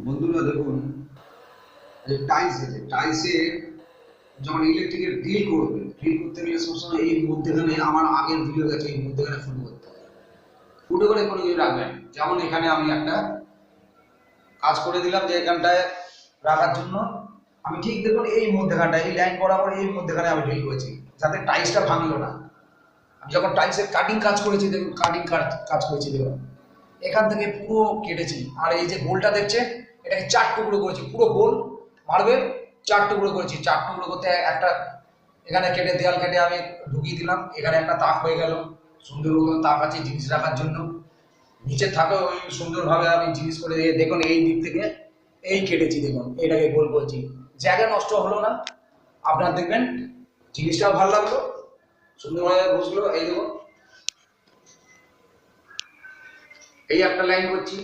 বন্ধুরা দেখুন, যে টাইলস আছে, টাইলসে যখন ইলেকট্রিকের ড্রিল করবে, ড্রিল করতে গেলে সবসময় এই মধ্যেখানে, আমার আগের ভিডিও গেছে, এই মধ্যেখানে ফুটো করতে হবে। ফুটো করে কোনো কিছু রাখবেন। যেমন এখানে আমি একটা কাজ করে দিলাম যে এখানটায় রাখার জন্য আমি ঠিক দেখুন এই মধ্যেখানটায়, এই লাইন বরাবর এই মধ্যেখানে আমি ড্রিল করেছি, যাতে টাইলসটা ভাঙলো না। আমি যখন টাইলসের কাটিং কাজ করেছি, দেখুন কাটিং কাজ করেছি, দেখুন এখান থেকে পুরো কেটেছি। আর এই যে গোলটা দেখছে, এটাকে 4 টুকরো করেছি, পুরো গোল মার্বেল 4 টুকরো করেছি। 4 টুকরো করতে একটা এখানে কেটে, দেয়াল কেটে আমি ঢুকিয়ে দিলাম। এখানে একটা তাক হয়ে গেল, সুন্দর মতন তাক আছে জিনিস রাখার জন্য। নিচে থাকে ওই সুন্দরভাবে আমি জিনিস করে দিয়ে, দেখুন এই দিক থেকে এই কেটেছি, দেখুন এটাকে গোল করছি, জায়গা নষ্ট হলো না। আপনার দেখবেন জিনিসটাও ভালো লাগলো, সুন্দরভাবে বসলো। এই দেখুন এই একটা লাইন করছি।